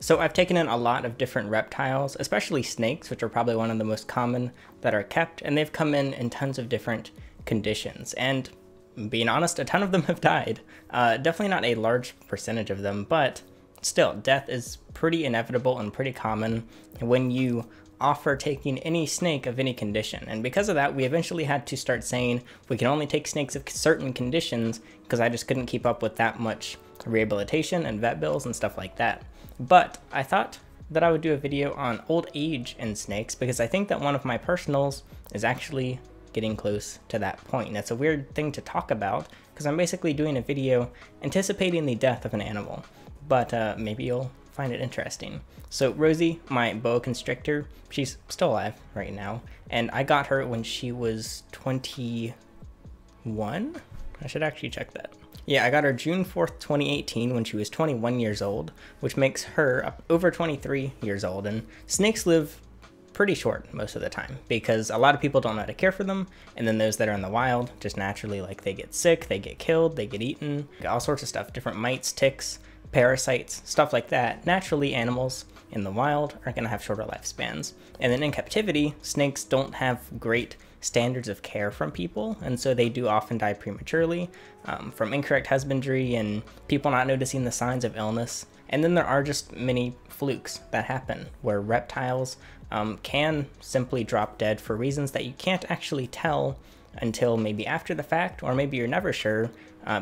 So I've taken in a lot of different reptiles, especially snakes, which are probably one of the most common that are kept, and they've come in tons of different conditions. And being honest, a ton of them have died. Definitely not a large percentage of them, but still, death is pretty inevitable and pretty common when you offer taking any snake of any condition. And because of that, we eventually had to start saying we can only take snakes of certain conditions, because I just couldn't keep up with that much rehabilitation and vet bills and stuff like that. But I thought that I would do a video on old age in snakes, because I think that one of my personals is actually getting close to that point. And it's a weird thing to talk about, because I'm basically doing a video anticipating the death of an animal, but maybe you'll find it interesting. So Rosie, my boa constrictor, she's still alive right now, and I got her when she was 21? I should actually check that. Yeah, I got her June 4th, 2018 when she was 21 years old, which makes her over 23 years old. And snakes live pretty short most of the time because a lot of people don't know how to care for them, and then those that are in the wild just naturally, like, they get sick, they get killed, they get eaten, all sorts of stuff, different mites, ticks, parasites, stuff like that. Naturally, animals in the wild are going to have shorter lifespans. And then in captivity, snakes don't have great standards of care from people, and so they do often die prematurely from incorrect husbandry and people not noticing the signs of illness. And then there are just many flukes that happen where reptiles can simply drop dead for reasons that you can't actually tell until maybe after the fact, or maybe you're never sure,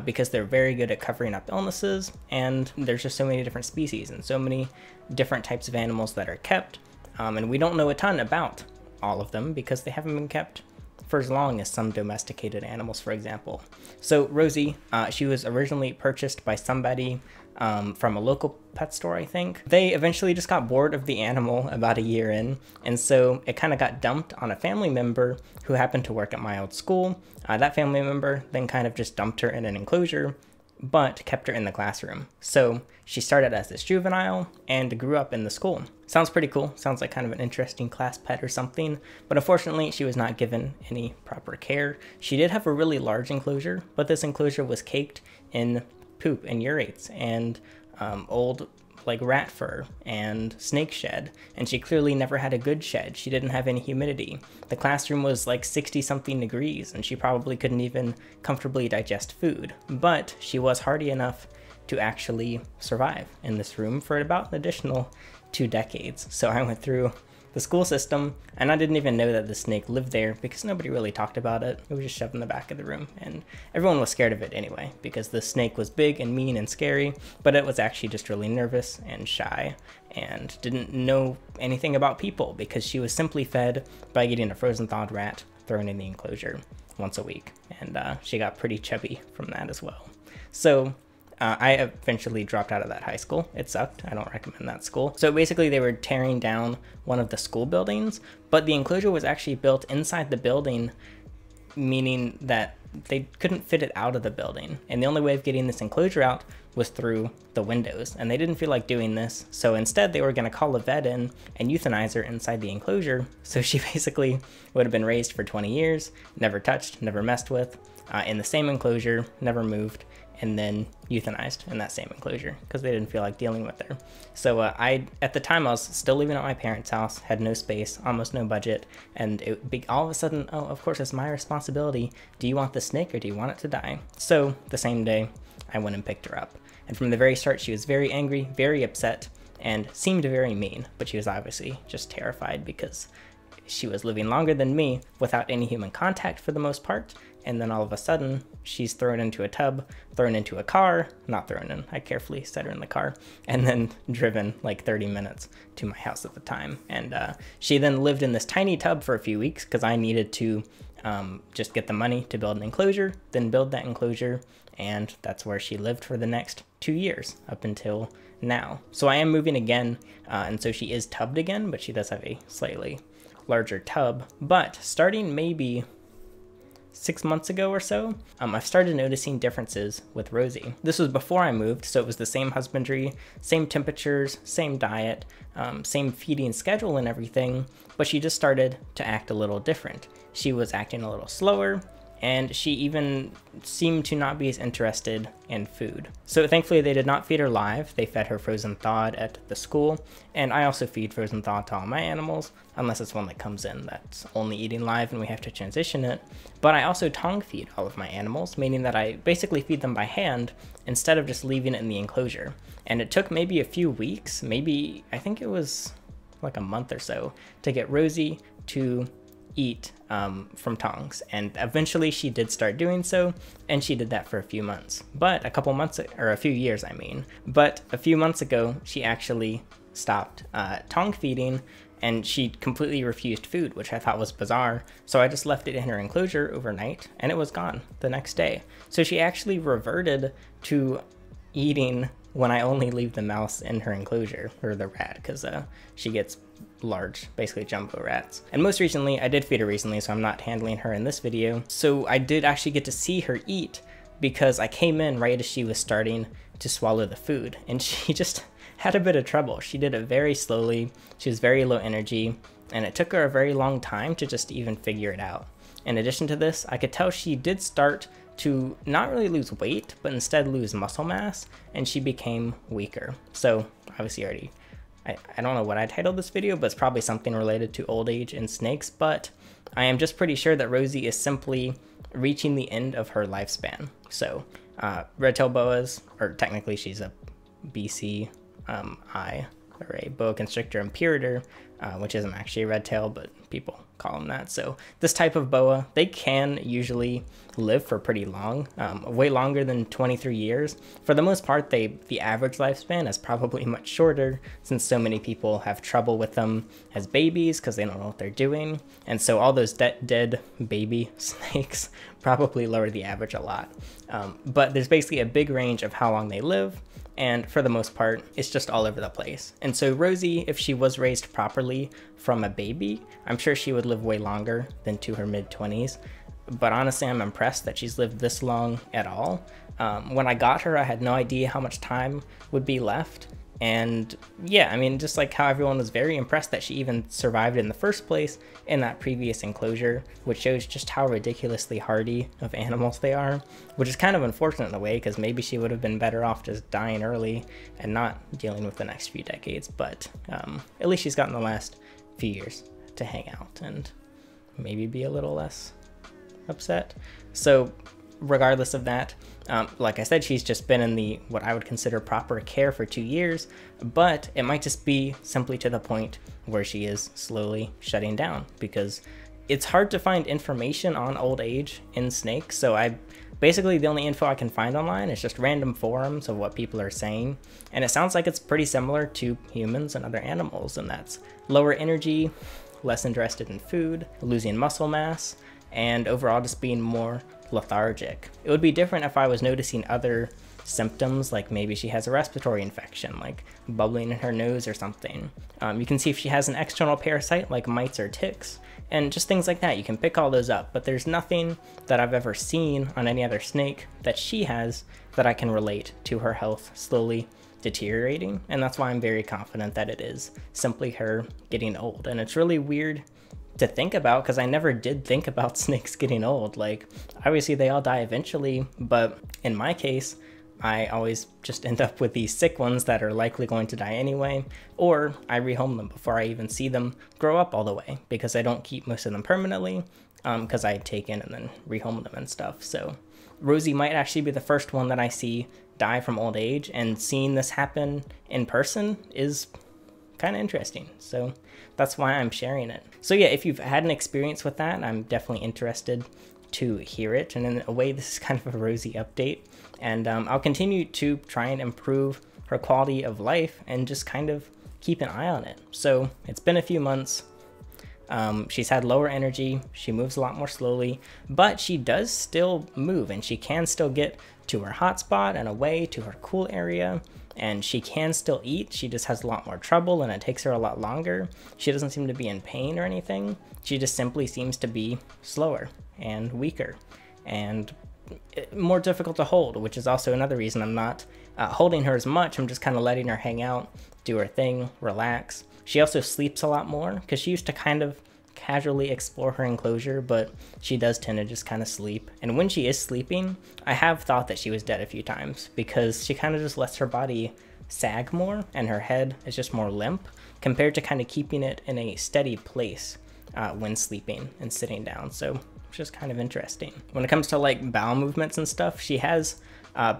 because they're very good at covering up illnesses, and there's just so many different species and so many different types of animals that are kept, and we don't know a ton about all of them because they haven't been kept for as long as some domesticated animals, for example. So Rosie, she was originally purchased by somebody from a local pet store, I think. They eventually just got bored of the animal about a year in, and so it kind of got dumped on a family member who happened to work at my old school. That family member then kind of just dumped her in an enclosure, but kept her in the classroom. So she started as this juvenile and grew up in the school. Sounds pretty cool. Sounds like kind of an interesting class pet or something, but unfortunately she was not given any proper care. She did have a really large enclosure, but this enclosure was caked in poop and urates and old like rat fur and snake shed, and she clearly never had a good shed. She didn't have any humidity. The classroom was like 60-something degrees, and she probably couldn't even comfortably digest food, but she was hardy enough to actually survive in this room for about an additional 2 decades. So I went through the school system, and I didn't even know that the snake lived there because nobody really talked about it. It was just shoved in the back of the room, and everyone was scared of it anyway because the snake was big and mean and scary, but it was actually just really nervous and shy and didn't know anything about people because she was simply fed by getting a frozen thawed rat thrown in the enclosure once a week, and she got pretty chubby from that as well. So I eventually dropped out of that high school. It sucked. I don't recommend that school. So basically they were tearing down one of the school buildings, but the enclosure was actually built inside the building, meaning that they couldn't fit it out of the building. And the only way of getting this enclosure out was through the windows, and they didn't feel like doing this. So instead they were going to call a vet in and euthanize her inside the enclosure. So she basically would have been raised for 20 years, never touched, never messed with, in the same enclosure, never moved, and then euthanized in that same enclosure because they didn't feel like dealing with her. So at the time I was still living at my parents' house, had no space, almost no budget, and all of a sudden, oh, of course it's my responsibility. Do you want the snake or do you want it to die? So the same day I went and picked her up. And from the very start she was very angry, very upset, and seemed very mean, but she was obviously just terrified because she was living longer than me without any human contact for the most part, and then all of a sudden she's thrown into a tub, thrown into a car, not thrown in, I carefully set her in the car, and then driven like 30 minutes to my house at the time. And she then lived in this tiny tub for a few weeks because I needed to just get the money to build an enclosure, then build that enclosure, and that's where she lived for the next 2 years up until now. So I am moving again, and so she is tubbed again, but she does have a slightly larger tub. But starting maybe 6 months ago or so, I've started noticing differences with Rosie. This was before I moved, so it was the same husbandry, same temperatures, same diet, same feeding schedule and everything, but she just started to act a little different. She was acting a little slower, and she even seemed to not be as interested in food. So thankfully they did not feed her live, they fed her frozen thawed at the school, and I also feed frozen thawed to all my animals, unless it's one that comes in that's only eating live and we have to transition it. But I also tongue feed all of my animals, meaning that I basically feed them by hand instead of just leaving it in the enclosure. And it took maybe a few weeks, maybe I think it was like a month or so, to get Rosie to eat from tongs, and eventually she did start doing so, and she did that for a few months. But a few years I mean, but a few months ago she actually stopped tong feeding, and she completely refused food, which I thought was bizarre. So I just left it in her enclosure overnight and it was gone the next day. So she actually reverted to eating when I only leave the mouse in her enclosure, or the rat, because she gets large, basically jumbo rats. And most recently, I did feed her recently, so I'm not handling her in this video. So I did actually get to see her eat, because I came in right as she was starting to swallow the food, and she just had a bit of trouble. She did it very slowly, she was very low energy, and it took her a very long time to just even figure it out. In addition to this, I could tell she did start to not really lose weight, but instead lose muscle mass, and she became weaker. So obviously I don't know what I titled this video, but it's probably something related to old age and snakes, but I am just pretty sure that Rosie is simply reaching the end of her lifespan. So red-tailed boas, or technically she's a BCI, or a boa constrictor imperator, which isn't actually a red tail, but people call them that. So this type of boa, they can usually live for pretty long, way longer than 23 years. For the most part, the average lifespan is probably much shorter, since so many people have trouble with them as babies because they don't know what they're doing. And so all those dead baby snakes probably lower the average a lot. But there's basically a big range of how long they live, and for the most part, it's just all over the place. And so Rosie, if she was raised properly from a baby, I'm sure she would live way longer than to her mid-20s. But honestly, I'm impressed that she's lived this long at all. When I got her, I had no idea how much time would be left. And yeah, I mean, just like how everyone was very impressed that she even survived in the first place in that previous enclosure, which shows just how ridiculously hardy of animals they are, which is kind of unfortunate in a way, because maybe she would have been better off just dying early and not dealing with the next few decades. But at least she's gotten the last few years to hang out and maybe be a little less upset. So regardless of that, like I said, she's just been in the what I would consider proper care for 2 years, but it might just be simply to the point where she is slowly shutting down, because it's hard to find information on old age in snakes. So basically the only info I can find online is just random forums of what people are saying, and it sounds like it's pretty similar to humans and other animals, and that's lower energy, less interested in food, losing muscle mass, and overall just being more lethargic. It would be different if I was noticing other symptoms, like maybe she has a respiratory infection, like bubbling in her nose or something. You can see if she has an external parasite like mites or ticks, and just things like that. You can pick all those up, but there's nothing that I've ever seen on any other snake that she has that I can relate to her health slowly deteriorating, and that's why I'm very confident that it is simply her getting old. And it's really weird to think about, because I never did think about snakes getting old. Like, obviously they all die eventually, but in my case, I always just end up with these sick ones that are likely going to die anyway, or I rehome them before I even see them grow up all the way, because I don't keep most of them permanently, because I take in and then rehome them and stuff. So Rosie might actually be the first one that I see die from old age, and seeing this happen in person is kind of interesting. So that's why I'm sharing it. So yeah, if you've had an experience with that, I'm definitely interested to hear it. And in a way, this is kind of a Rosie update. And I'll continue to try and improve her quality of life and just kind of keep an eye on it. So it's been a few months. She's had lower energy, she moves a lot more slowly, but she does still move, and she can still get to her hotspot and away to her cool area, and she can still eat. She just has a lot more trouble, and it takes her a lot longer. She doesn't seem to be in pain or anything. She just simply seems to be slower and weaker and more difficult to hold, which is also another reason I'm not holding her as much. I'm just kind of letting her hang out, do her thing, relax. She also sleeps a lot more, because she used to kind of casually explore her enclosure, but she does tend to just kind of sleep. And when she is sleeping, I have thought that she was dead a few times because she kind of just lets her body sag more and her head is just more limp compared to kind of keeping it in a steady place when sleeping and sitting down. So it's just kind of interesting. When it comes to like bowel movements and stuff, she has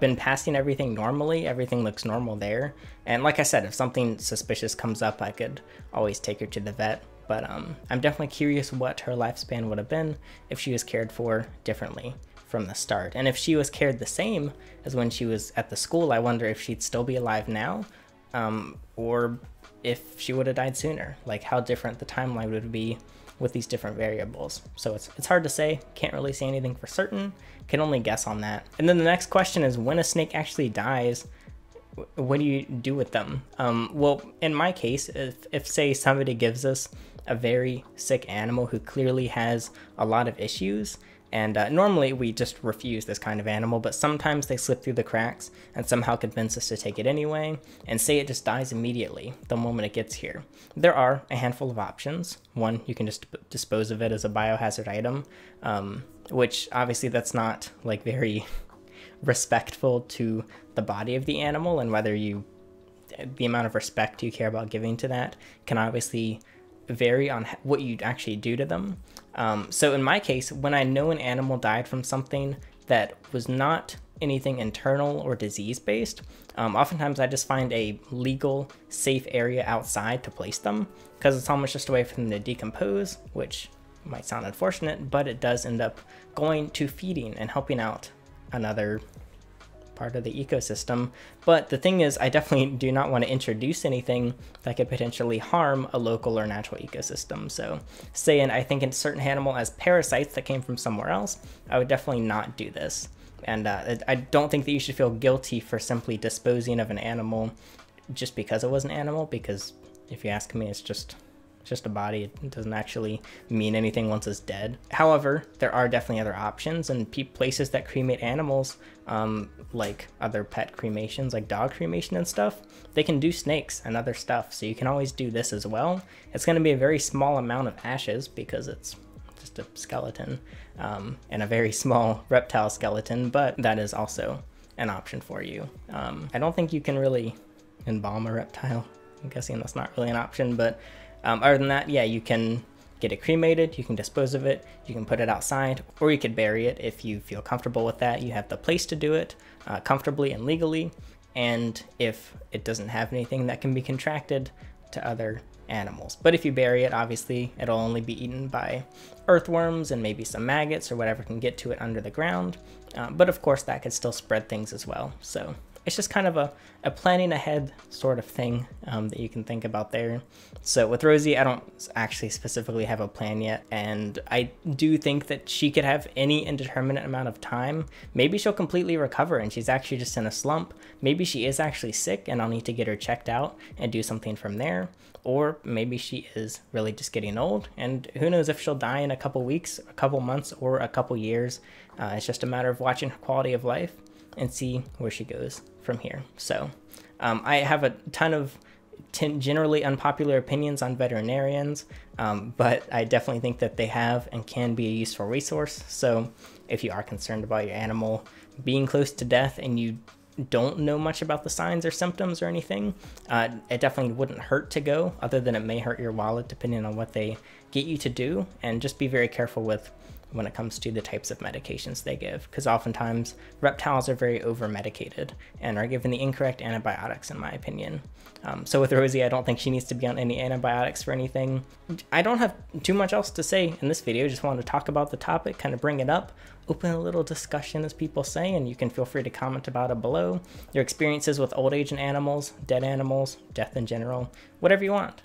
been passing everything normally. Everything looks normal there. And like I said, if something suspicious comes up, I could always take her to the vet. But I'm definitely curious what her lifespan would have been if she was cared for differently from the start. And if she was cared the same as when she was at the school, I wonder if she'd still be alive now, or if she would have died sooner. Like how different the timeline would be with these different variables. So it's hard to say, can't really say anything for certain, can only guess on that. And then the next question is, when a snake actually dies, what do you do with them? Well, in my case, if say somebody gives us a very sick animal who clearly has a lot of issues, and normally we just refuse this kind of animal, but sometimes they slip through the cracks and somehow convince us to take it anyway, and say it just dies immediately the moment it gets here. There are a handful of options. One, you can just dispose of it as a biohazard item, which obviously that's not like very respectful to the body of the animal, and whether the amount of respect you care about giving to that can obviously vary on what you actually do to them. So in my case, when I know an animal died from something that was not anything internal or disease based, oftentimes I just find a legal, safe area outside to place them, because it's almost just a way for them to decompose, which might sound unfortunate, but it does end up going to feeding and helping out another part of the ecosystem. But the thing is, I definitely do not want to introduce anything that could potentially harm a local or natural ecosystem. So saying I think in certain animal as parasites that came from somewhere else, I would definitely not do this. And I don't think that you should feel guilty for simply disposing of an animal just because it was an animal, because if you ask me, it's just a body. It doesn't actually mean anything once it's dead. However, there are definitely other options, and places that cremate animals, like other pet cremations, like dog cremation and stuff, they can do snakes and other stuff. So you can always do this as well. It's going to be a very small amount of ashes because it's just a skeleton, and a very small reptile skeleton, but that is also an option for you. I don't think you can really embalm a reptile. I'm guessing that's not really an option, but other than that, yeah, you can get it cremated, you can dispose of it, you can put it outside, or you could bury it if you feel comfortable with that. You have the place to do it comfortably and legally, and if it doesn't have anything that can be contracted to other animals. But if you bury it, obviously it'll only be eaten by earthworms and maybe some maggots or whatever can get to it under the ground. But of course that could still spread things as well. So it's just kind of a planning ahead sort of thing that you can think about there. So with Rosie, I don't actually specifically have a plan yet, and I do think that she could have any indeterminate amount of time. Maybe she'll completely recover and she's actually just in a slump. Maybe she is actually sick and I'll need to get her checked out and do something from there. Or maybe she is really just getting old, and who knows if she'll die in a couple weeks, a couple months, or a couple years. It's just a matter of watching her quality of life and see where she goes from here. So I have a ton of generally unpopular opinions on veterinarians, but I definitely think that they have and can be a useful resource. So if you are concerned about your animal being close to death and you don't know much about the signs or symptoms or anything, it definitely wouldn't hurt to go, other than it may hurt your wallet depending on what they get you to do. And just be very careful with when it comes to the types of medications they give, because oftentimes reptiles are very over medicated and are given the incorrect antibiotics, in my opinion. So with Rosie, I don't think she needs to be on any antibiotics for anything. I don't have too much else to say in this video. Just wanted to talk about the topic, kind of bring it up, open a little discussion, as people say, and you can feel free to comment about it below. Your experiences with old age and animals, death in general, whatever you want.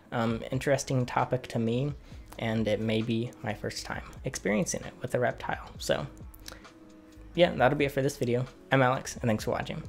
Interesting topic to me, and it may be my first time experiencing it with a reptile. So yeah, that'll be it for this video. I'm Alex, and thanks for watching.